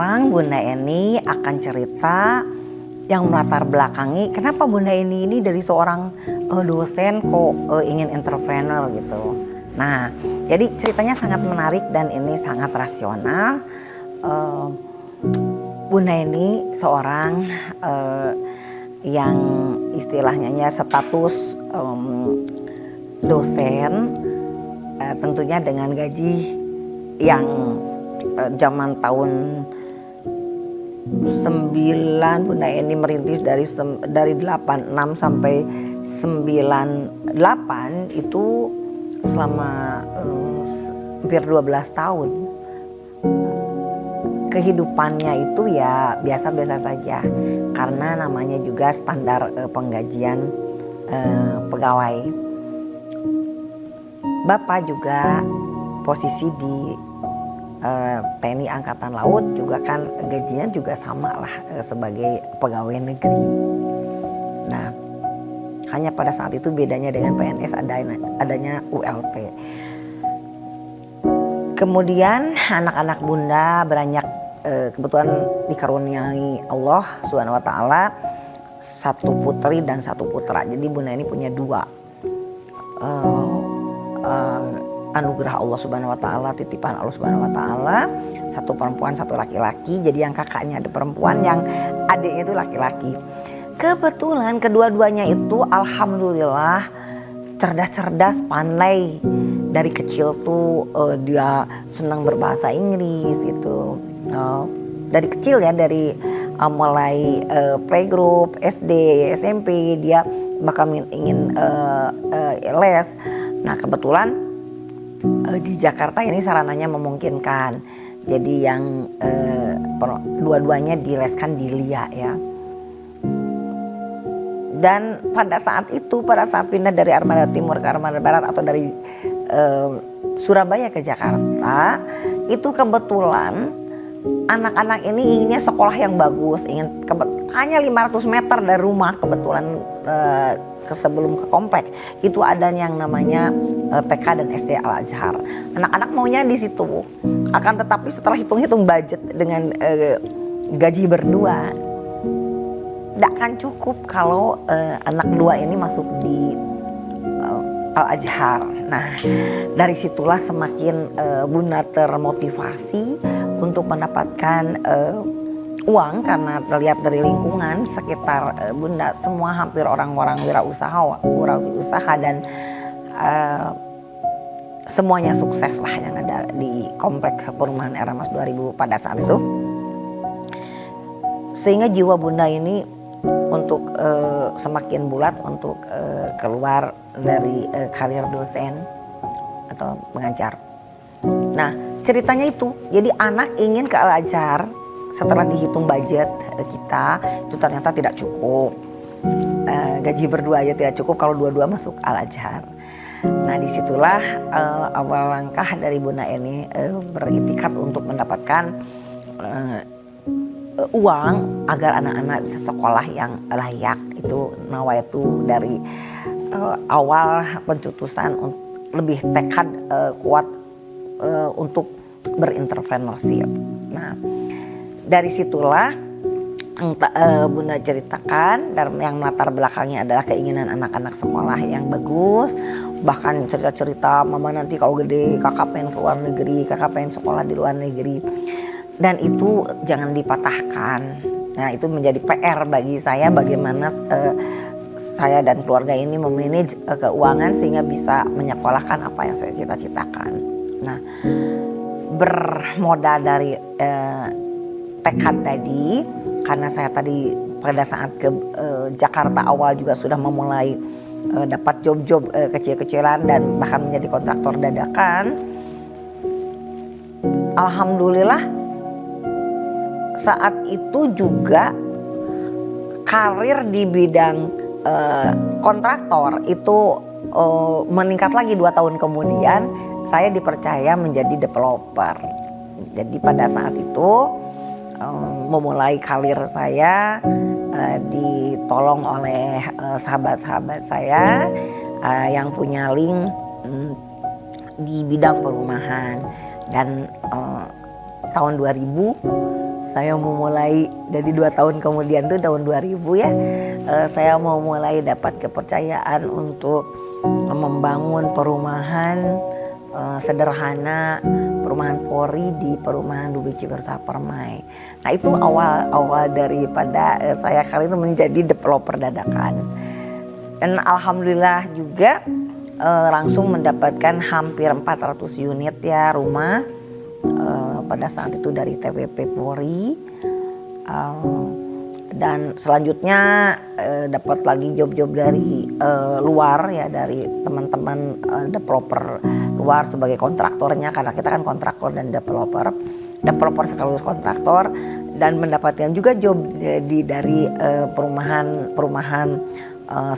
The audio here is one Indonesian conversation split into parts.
sekarang Bunda Eni akan cerita yang melatar belakangi kenapa Bunda Eni ini dari seorang dosen kok ingin entrepreneur gitu. Nah, jadi ceritanya sangat menarik dan ini sangat rasional. Bunda Eni seorang yang istilahnya status dosen, tentunya dengan gaji yang zaman tahun 9 Bunda Eni merintis dari 86 sampai 98 itu selama hampir 12 tahun. Kehidupannya itu ya biasa-biasa saja karena namanya juga standar penggajian pegawai. Bapak juga posisi di TNI Angkatan Laut juga kan gajinya juga sama lah sebagai pegawai negeri. Nah, hanya pada saat itu bedanya dengan PNS adanya ULP. Kemudian anak-anak Bunda beranjak kebetulan dikaruniai Allah Subhanahu wa taala 1 putri dan 1 putra. Jadi Bunda ini punya 2 anugerah Allah Subhanahu wa taala, titipan Allah Subhanahu wa taala, 1 perempuan 1 laki-laki. Jadi yang kakaknya ada perempuan, yang adiknya itu laki-laki. Kebetulan kedua-duanya itu alhamdulillah cerdas-cerdas, pandai. Dari kecil tuh dia senang berbahasa Inggris gitu. Dari kecil ya, dari mulai playgroup, SD, SMP dia bakal ingin les. Nah, kebetulan di Jakarta ini sarananya memungkinkan. Jadi yang dua-duanya dileskan di LIA ya. Dan pada saat pindah dari Armada Timur ke Armada Barat atau dari Surabaya ke Jakarta, itu kebetulan anak-anak ini inginnya sekolah yang bagus, hanya 500 meter dari rumah kebetulan. Sebelum ke komplek itu ada yang namanya TK dan SD Al Azhar. Anak-anak maunya di situ. Akan tetapi setelah hitung-hitung budget dengan gaji berdua, tidak akan cukup kalau anak 2 ini masuk di Al Azhar. Nah, dari situlah semakin Bunda termotivasi untuk mendapatkan uang karena terlihat dari lingkungan sekitar Bunda semua hampir orang-orang wirausaha dan semuanya sukses lah yang ada di komplek perumahan Era Mas 2000 pada saat itu. Sehingga jiwa Bunda ini untuk semakin bulat untuk keluar dari karir dosen atau pengajar. Nah, ceritanya itu, jadi anak ingin ke Al Azhar. Setelah dihitung budget kita, itu ternyata tidak cukup. Gaji berdua aja tidak cukup kalau dua-dua masuk Al Azhar. Nah, disitulah awal langkah dari Bunda Eni beritikat untuk mendapatkan uang agar anak-anak bisa sekolah yang layak. Itu nawaitu dari awal pencetusan lebih tekad kuat untuk berentrepreneurship. Nah, dari situlah Bunda ceritakan, dan yang melatar belakangnya adalah keinginan anak-anak sekolah yang bagus. Bahkan cerita-cerita mama nanti kalau gede kakak pengen ke luar negeri, kakak pengen sekolah di luar negeri. Dan itu jangan dipatahkan. Nah, itu menjadi PR bagi saya bagaimana saya dan keluarga ini memanage keuangan sehingga bisa menyekolahkan apa yang saya cita-citakan. Nah, bermodal dari tekad tadi, karena saya tadi pada saat ke Jakarta awal juga sudah memulai dapat job-job kecil-kecilan dan bahkan menjadi kontraktor dadakan. Alhamdulillah saat itu juga karir di bidang kontraktor itu meningkat lagi. 2 tahun kemudian saya dipercaya menjadi developer. Jadi pada saat itu memulai karir saya ditolong oleh sahabat-sahabat saya yang punya link di bidang perumahan. Dan tahun 2000 saya mau mulai dari 2 tahun kemudian tuh tahun 2000 ya, saya mau mulai dapat kepercayaan untuk membangun perumahan sederhana, perumahan Polri di perumahan Dubi Cibersa Permai. Nah itu awal daripada saya kali ini menjadi developer dadakan. Dan alhamdulillah juga langsung mendapatkan hampir 400 unit ya rumah pada saat itu dari TPP Polri. Dan selanjutnya dapat lagi job-job dari luar ya, dari teman-teman developer luar sebagai kontraktornya, karena kita kan kontraktor dan developer sekaligus kontraktor, dan mendapatkan juga job dari perumahan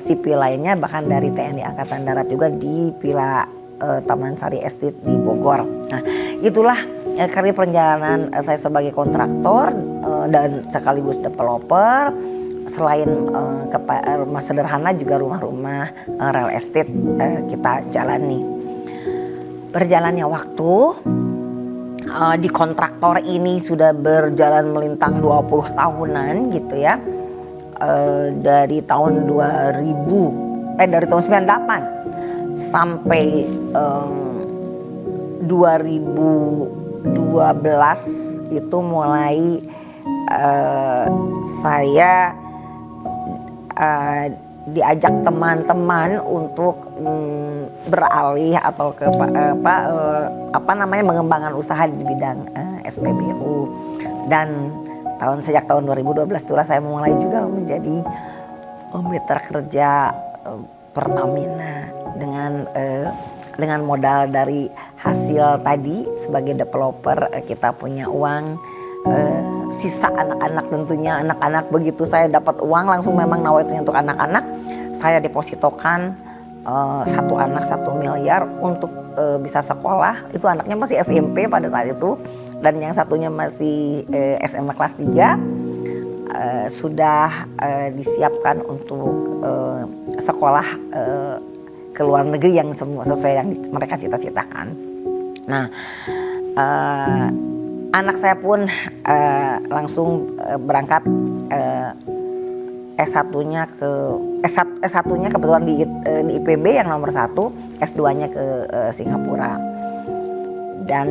sipil lainnya, bahkan dari TNI Angkatan Darat juga di Villa Taman Sari Estate di Bogor. Nah itulah karir perjalanan saya sebagai kontraktor dan sekaligus developer. Selain rumah sederhana juga rumah-rumah real estate kita jalani. Berjalannya waktu di kontraktor ini sudah berjalan melintang 20 tahunan gitu ya. Dari tahun 98 sampai 2012 itu mulai saya diajak teman-teman untuk beralih atau ke mengembangkan usaha di bidang SPBU. Dan sejak tahun 2012 itulah saya mulai juga menjadi mitra kerja Pertamina dengan modal dari hasil tadi sebagai developer. Kita punya uang, sisa anak-anak, tentunya anak-anak begitu saya dapat uang langsung, memang nawaitu untuk anak-anak, saya depositokan satu anak 1 miliar untuk bisa sekolah. Itu anaknya masih SMP pada saat itu, dan yang satunya masih SMA kelas 3, sudah disiapkan untuk sekolah ke luar negeri yang semua sesuai yang mereka cita-citakan. Nah, anak saya pun langsung berangkat S1-nya kebetulan di IPB yang nomor 1, S2-nya ke Singapura. Dan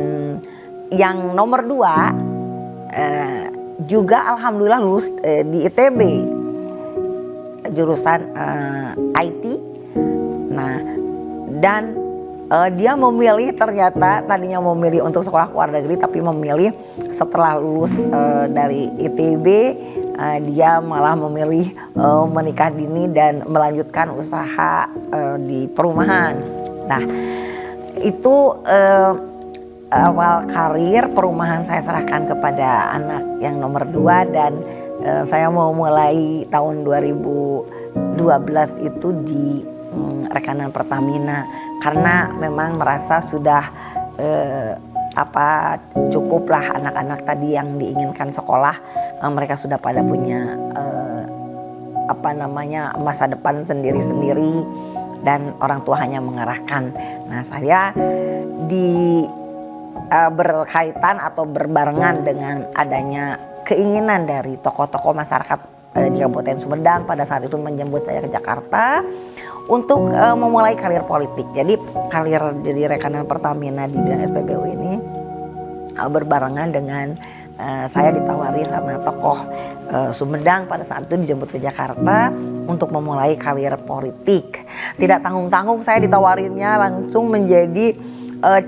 yang nomor 2 juga alhamdulillah lulus di ITB jurusan IT. Nah, dan dia memilih, ternyata tadinya memilih untuk sekolah ke luar negeri, tapi memilih setelah lulus dari ITB dia malah memilih menikah dini dan melanjutkan usaha di perumahan. Nah, itu awal karir perumahan saya serahkan kepada anak yang nomor 2, dan saya mau mulai tahun 2012 itu di rekanan Pertamina, karena memang merasa sudah cukuplah anak-anak tadi yang diinginkan sekolah, mereka sudah pada punya masa depan sendiri-sendiri dan orang tua hanya mengarahkan. Nah, saya berkaitan atau berbarengan dengan adanya keinginan dari tokoh-tokoh masyarakat di Kabupaten Sumedang pada saat itu menjemput saya ke Jakarta untuk memulai karir politik. Jadi karir jadi rekanan Pertamina di bidang SPBU ini berbarengan dengan saya ditawari sama tokoh Sumedang pada saat itu, dijemput ke Jakarta untuk memulai karir politik. Tidak tanggung-tanggung saya ditawarinnya langsung menjadi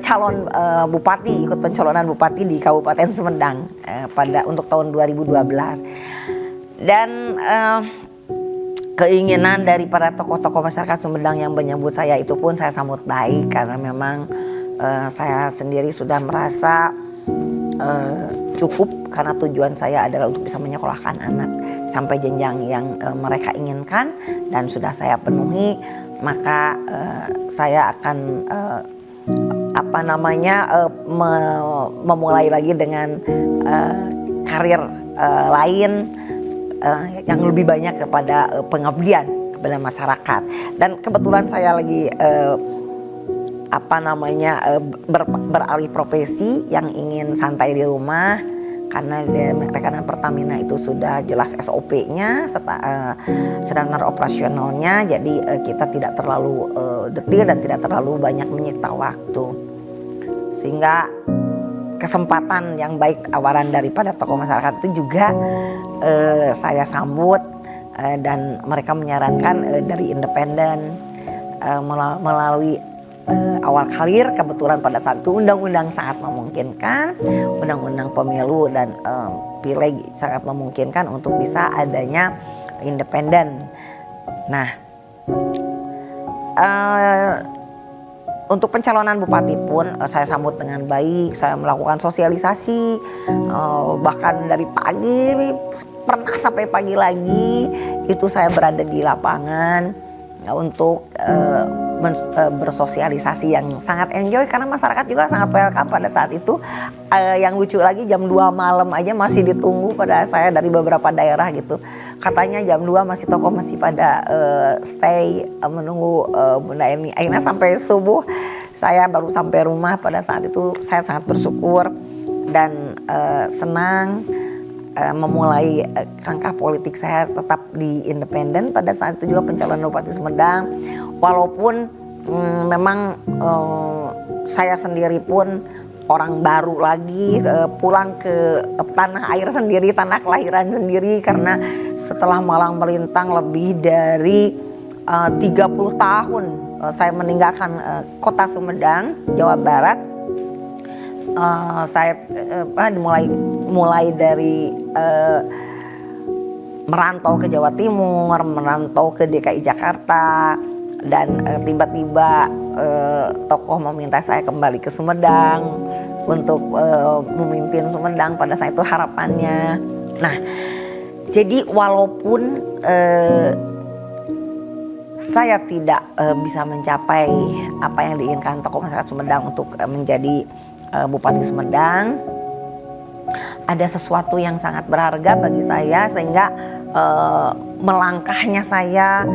calon bupati, ikut pencalonan bupati di Kabupaten Sumedang untuk tahun 2012. Dan keinginan dari para tokoh-tokoh masyarakat Sumedang yang menyambut saya itu pun saya sambut baik, karena memang saya sendiri sudah merasa cukup, karena tujuan saya adalah untuk bisa menyekolahkan anak sampai jenjang yang mereka inginkan, dan sudah saya penuhi. Maka saya akan memulai lagi dengan karir lain yang lebih banyak kepada pengabdian kepada masyarakat. Dan kebetulan saya lagi beralih profesi, yang ingin santai di rumah karena rekanan Pertamina itu sudah jelas SOP-nya, standar operasionalnya, jadi kita tidak terlalu detil dan tidak terlalu banyak menyita waktu, sehingga kesempatan yang baik tawaran daripada tokoh masyarakat itu juga saya sambut, dan mereka menyarankan dari independen melalui awal karir. Kebetulan pada saat itu undang-undang sangat memungkinkan, undang-undang pemilu dan pileg sangat memungkinkan untuk bisa adanya independen. Nah, untuk pencalonan bupati pun saya sambut dengan baik. Saya melakukan sosialisasi, bahkan dari pagi, pernah sampai pagi lagi itu saya berada di lapangan untuk bersosialisasi yang sangat enjoy, karena masyarakat juga sangat welcome pada saat itu. Yang lucu lagi, jam 2 malam aja masih ditunggu pada saya dari beberapa daerah gitu. Katanya jam 2 masih tokoh masih pada stay menunggu Bunda Eni. Akhirnya sampai subuh saya baru sampai rumah. Pada saat itu saya sangat bersyukur dan senang memulai langkah politik saya tetap di independen. Pada saat itu juga pencalonan Bupati Sumedang, walaupun memang saya sendiri pun orang baru lagi, pulang ke tanah air sendiri, tanah kelahiran sendiri, karena setelah malang melintang lebih dari 30 tahun saya meninggalkan kota Sumedang, Jawa Barat. Saya mulai dari merantau ke Jawa Timur, merantau ke DKI Jakarta, dan tiba-tiba tokoh meminta saya kembali ke Sumedang untuk memimpin Sumedang. Pada saat itu harapannya. Nah, jadi walaupun saya tidak bisa mencapai apa yang diinginkan tokoh masyarakat Sumedang untuk menjadi Bupati Sumedang, ada sesuatu yang sangat berharga bagi saya, sehingga melangkahnya saya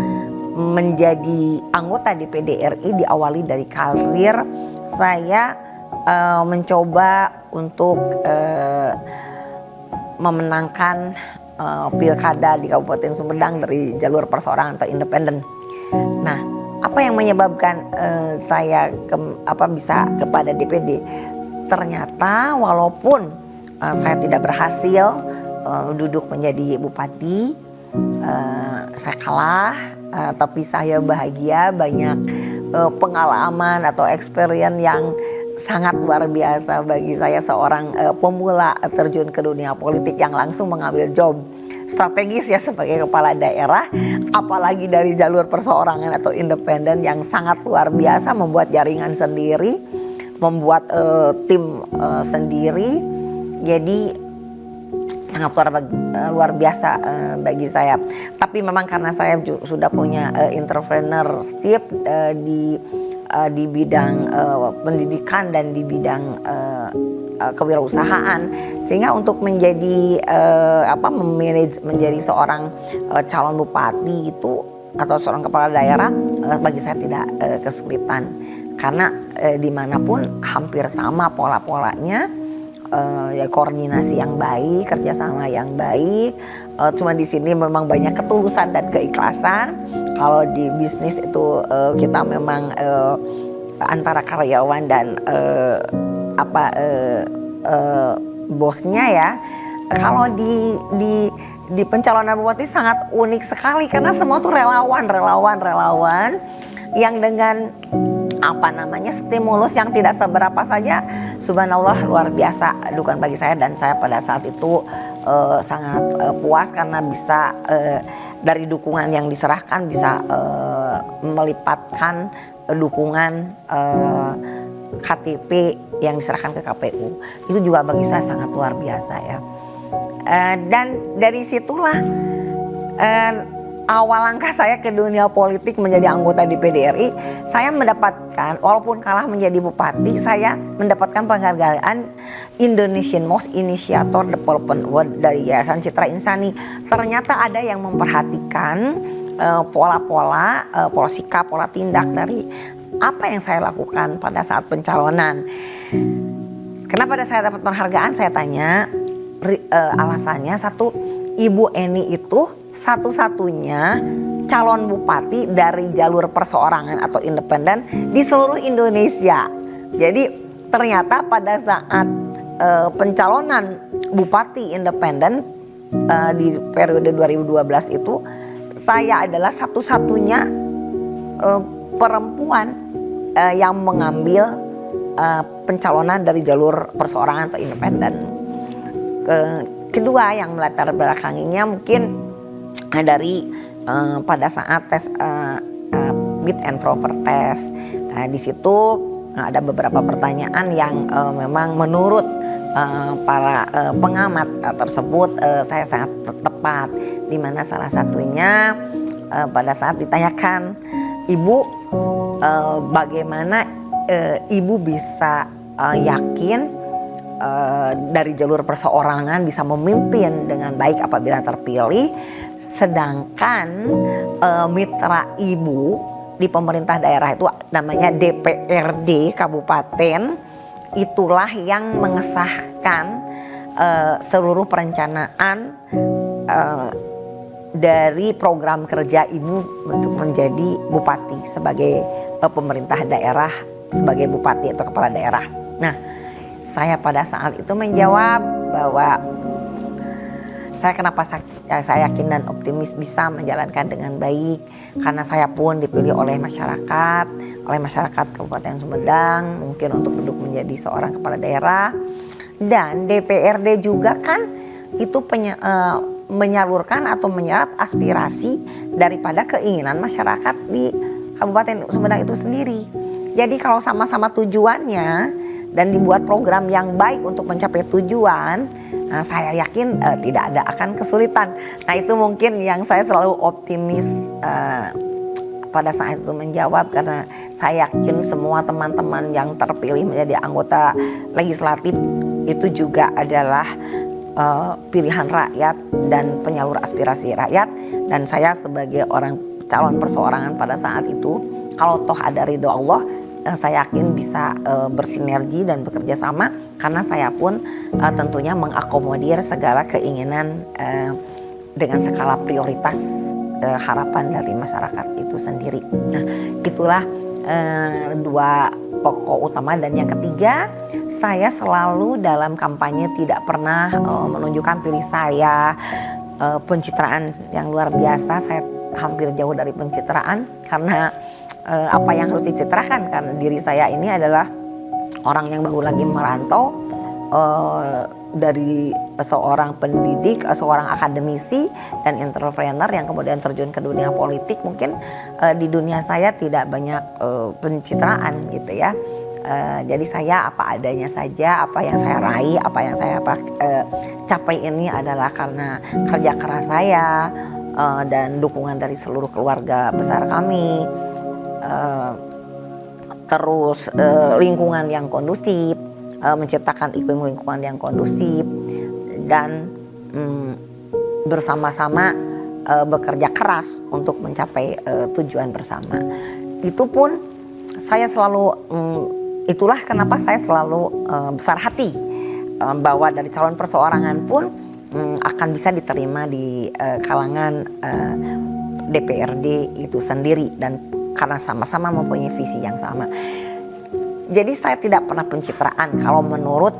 menjadi anggota DPD RI diawali dari karir saya mencoba untuk memenangkan pilkada di Kabupaten Sumedang dari jalur perseorangan atau independen. Nah, apa yang menyebabkan saya bisa kepada DPD? Ternyata walaupun saya tidak berhasil duduk menjadi bupati, saya kalah, tapi saya bahagia, banyak pengalaman atau experience yang sangat luar biasa bagi saya, seorang pemula terjun ke dunia politik yang langsung mengambil job strategis ya sebagai kepala daerah, apalagi dari jalur perseorangan atau independen yang sangat luar biasa, membuat jaringan sendiri, membuat tim sendiri. Jadi sangat luar biasa bagi saya. Tapi memang karena saya sudah punya entrepreneurship di bidang pendidikan dan di bidang kewirausahaan, sehingga untuk menjadi menjadi seorang calon bupati itu atau seorang kepala daerah bagi saya tidak kesulitan, karena dimanapun hampir sama pola-polanya. Ya koordinasi yang baik, kerjasama yang baik. Cuma di sini memang banyak ketulusan dan keikhlasan. Kalau di bisnis itu kita memang antara karyawan dan bosnya ya. Kalau di pencalonan bupati sangat unik sekali, karena semua tuh relawan yang dengan stimulus yang tidak seberapa saja, subhanallah luar biasa dukungan bagi saya. Dan saya pada saat itu sangat puas karena bisa dari dukungan yang diserahkan bisa melipatkan dukungan KTP yang diserahkan ke KPU. Itu juga bagi saya sangat luar biasa ya. Dan dari situlah awal langkah saya ke dunia politik menjadi anggota DPD RI. Saya mendapatkan, walaupun kalah menjadi bupati, saya mendapatkan penghargaan Indonesian Most Initiator Development Award dari Yayasan Citra Insani. Ternyata ada yang memperhatikan pola-pola, pola sikap, pola tindak dari apa yang saya lakukan pada saat pencalonan. Kenapa saya dapat penghargaan? Saya tanya, alasannya satu, Ibu Eni itu satu-satunya calon bupati dari jalur perseorangan atau independen di seluruh Indonesia. Jadi ternyata pada saat pencalonan bupati independen di periode 2012 itu, saya adalah satu-satunya perempuan yang mengambil pencalonan dari jalur perseorangan atau independen. Kedua yang melatar belakanginya mungkin dari pada saat tes fit and proper test, di situ ada beberapa pertanyaan yang memang menurut para pengamat tersebut saya sangat tepat, di mana salah satunya pada saat ditanyakan, Ibu, bagaimana Ibu bisa yakin dari jalur perseorangan bisa memimpin dengan baik apabila terpilih, sedangkan mitra Ibu di pemerintah daerah itu namanya DPRD kabupaten, itulah yang mengesahkan seluruh perencanaan dari program kerja Ibu untuk menjadi bupati sebagai pemerintah daerah, sebagai bupati atau kepala daerah. Nah, saya pada saat itu menjawab bahwa saya yakin dan optimis bisa menjalankan dengan baik, karena saya pun dipilih oleh masyarakat Kabupaten Sumedang mungkin untuk duduk menjadi seorang kepala daerah, dan DPRD juga kan itu menyalurkan atau menyerap aspirasi daripada keinginan masyarakat di Kabupaten Sumedang itu sendiri. Jadi kalau sama-sama tujuannya dan dibuat program yang baik untuk mencapai tujuan, saya yakin tidak ada akan kesulitan. Nah, itu mungkin yang saya selalu optimis pada saat itu menjawab, karena saya yakin semua teman-teman yang terpilih menjadi anggota legislatif itu juga adalah pilihan rakyat dan penyalur aspirasi rakyat. Dan saya sebagai orang calon perseorangan pada saat itu, kalau toh ada ridho Allah, saya yakin bisa bersinergi dan bekerja sama, karena saya pun tentunya mengakomodir segala keinginan dengan skala prioritas harapan dari masyarakat itu sendiri. Nah, itulah dua pokok utama. Dan yang ketiga, saya selalu dalam kampanye tidak pernah menunjukkan pilih saya, pencitraan yang luar biasa. Saya hampir jauh dari pencitraan, karena apa yang harus dicitrakan, karena diri saya ini adalah orang yang baru lagi merantau, dari seorang pendidik, seorang akademisi dan entrepreneur yang kemudian terjun ke dunia politik. Mungkin di dunia saya tidak banyak pencitraan gitu ya. Jadi saya apa adanya saja, apa yang saya raih, apa yang saya capai ini adalah karena kerja keras saya dan dukungan dari seluruh keluarga besar kami. Terus lingkungan yang kondusif, menciptakan iklim lingkungan yang kondusif, dan bersama-sama bekerja keras untuk mencapai tujuan bersama. Itu pun saya selalu, itulah kenapa saya selalu besar hati bahwa dari calon perseorangan pun akan bisa diterima di kalangan DPRD itu sendiri, dan karena sama-sama mempunyai visi yang sama. Jadi saya tidak pernah pencitraan kalau menurut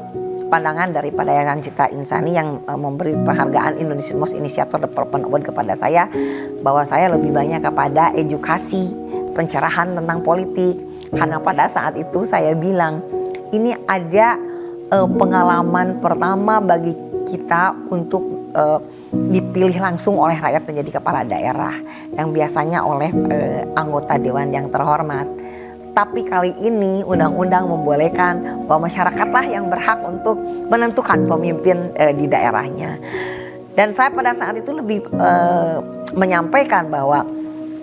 pandangan daripada Yayasan Citra Insani yang memberi penghargaan Indonesian Most Initiator Development Award kepada saya, bahwa saya lebih banyak kepada edukasi, pencerahan tentang politik. Karena pada saat itu saya bilang, ini ada pengalaman pertama bagi kita untuk dipilih langsung oleh rakyat menjadi kepala daerah, yang biasanya oleh anggota dewan yang terhormat. Tapi kali ini undang-undang membolehkan bahwa masyarakatlah yang berhak untuk menentukan pemimpin di daerahnya. Dan saya pada saat itu lebih menyampaikan bahwa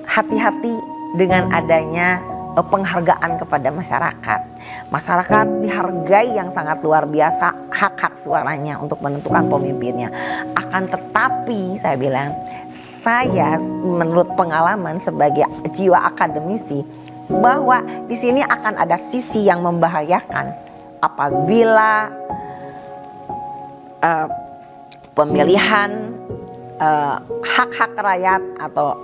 hati-hati dengan adanya penghargaan kepada masyarakat. Masyarakat dihargai yang sangat luar biasa hak-hak suaranya untuk menentukan pemimpinnya. Akan tetapi saya bilang, saya menurut pengalaman sebagai jiwa akademisi, bahwa di sini akan ada sisi yang membahayakan apabila pemilihan hak-hak rakyat atau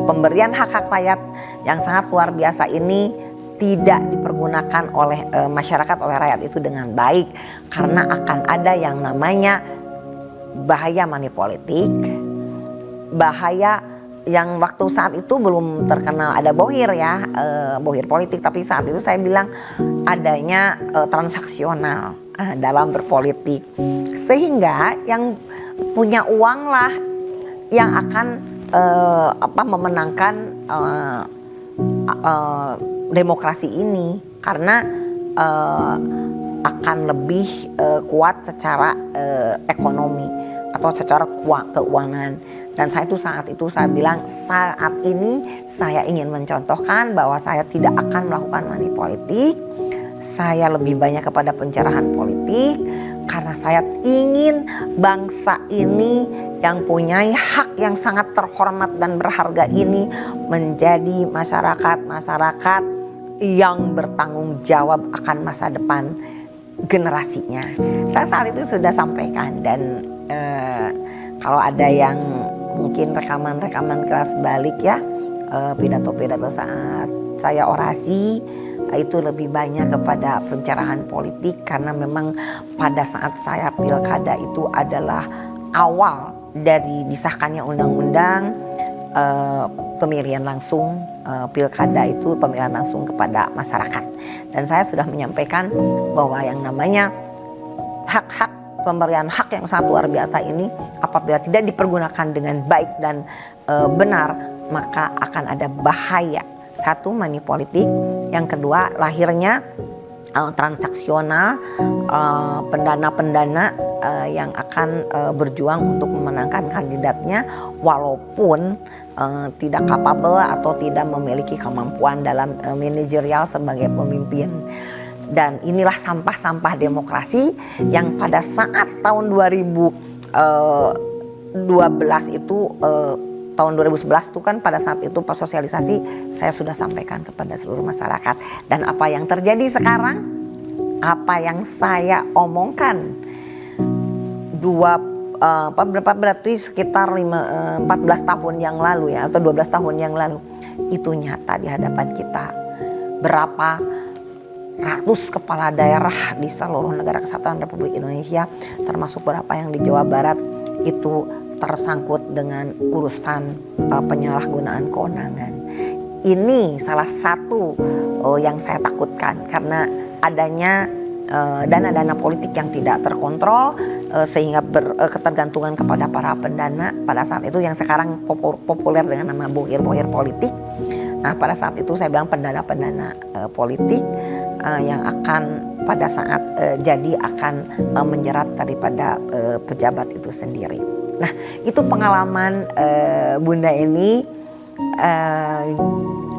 pemberian hak-hak rakyat yang sangat luar biasa ini tidak dipergunakan oleh masyarakat, oleh rakyat itu dengan baik, karena akan ada yang namanya bahaya money politik, bahaya yang waktu saat itu belum terkenal ada bohir ya, bohir politik, tapi saat itu saya bilang adanya transaksional dalam berpolitik, sehingga yang punya uang lah yang akan memenangkan demokrasi ini, karena akan lebih kuat secara ekonomi atau secara keuangan. Dan saat itu saya bilang, saat ini saya ingin mencontohkan bahwa saya tidak akan melakukan money politik. Saya lebih banyak kepada pencerahan politik, karena saya ingin bangsa ini yang punya hak yang sangat terhormat dan berharga ini menjadi masyarakat yang bertanggung jawab akan masa depan generasinya. Saya saat itu sudah sampaikan, dan kalau ada yang mungkin rekaman kelas balik ya, pidato-pidato saat saya orasi itu lebih banyak kepada pencerahan politik, karena memang pada saat saya pilkada itu adalah awal dari disahkannya undang-undang pemilihan langsung, pilkada itu pemilihan langsung kepada masyarakat. Dan saya sudah menyampaikan bahwa yang namanya hak-hak, pemberian hak yang sangat luar biasa ini apabila tidak dipergunakan dengan baik dan benar, maka akan ada bahaya. Satu, money politik. Yang kedua, lahirnya transaksional, pendana-pendana yang akan berjuang untuk memenangkan kandidatnya walaupun tidak capable atau tidak memiliki kemampuan dalam manajerial sebagai pemimpin. Dan inilah sampah-sampah demokrasi yang pada saat tahun 2012 itu, tahun 2011 itu kan pada saat itu pas sosialisasi saya sudah sampaikan kepada seluruh masyarakat. Dan apa yang terjadi sekarang, apa yang saya omongkan berarti sekitar 14 tahun yang lalu ya, atau 12 tahun yang lalu, itu nyata di hadapan kita. Berapa ratus kepala daerah di seluruh negara kesatuan Republik Indonesia, termasuk beberapa yang di Jawa Barat, itu tersangkut dengan urusan penyalahgunaan kewenangan. Ini salah satu yang saya takutkan, karena adanya dana-dana politik yang tidak terkontrol, sehingga ketergantungan kepada para pendana pada saat itu yang sekarang populer dengan nama bohir-bohir politik. Nah, pada saat itu saya bilang pendana-pendana politik yang akan pada saat jadi akan menjerat daripada pejabat itu sendiri. Nah, itu pengalaman Bunda ini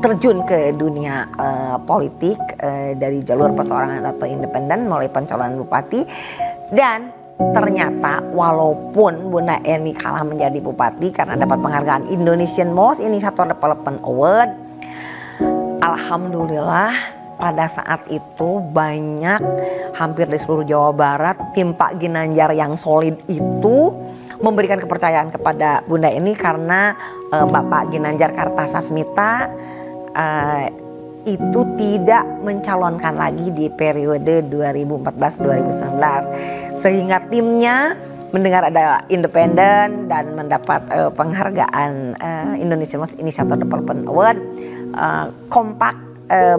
terjun ke dunia politik dari jalur perseorangan atau independen mulai pencalonan bupati. Dan ternyata walaupun Bunda Eni kalah menjadi bupati karena dapat penghargaan Indonesian Most Initiator Development Award, alhamdulillah pada saat itu banyak, hampir di seluruh Jawa Barat, tim Pak Ginanjar yang solid itu memberikan kepercayaan kepada Bunda Eni, karena Bapak Ginanjar Kartasasmita itu tidak mencalonkan lagi di periode 2014-2019, sehingga timnya mendengar ada independen dan mendapat penghargaan Indonesian Most Initiator Development Award, kompak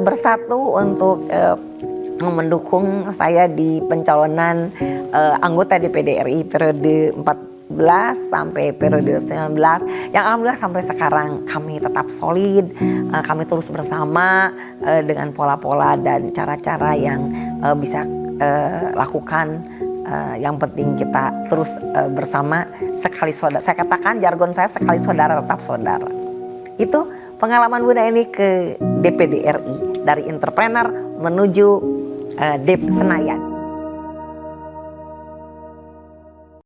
bersatu untuk mendukung saya di pencalonan anggota DPD RI periode 14 sampai periode 19, yang alhamdulillah sampai sekarang kami tetap solid, kami terus bersama dengan pola-pola dan cara-cara yang bisa lakukan. Yang penting kita terus bersama, sekali saudara. Saya katakan jargon saya, sekali saudara tetap saudara. Itu pengalaman Bunda ini ke DPD RI, dari entrepreneur menuju Senayan.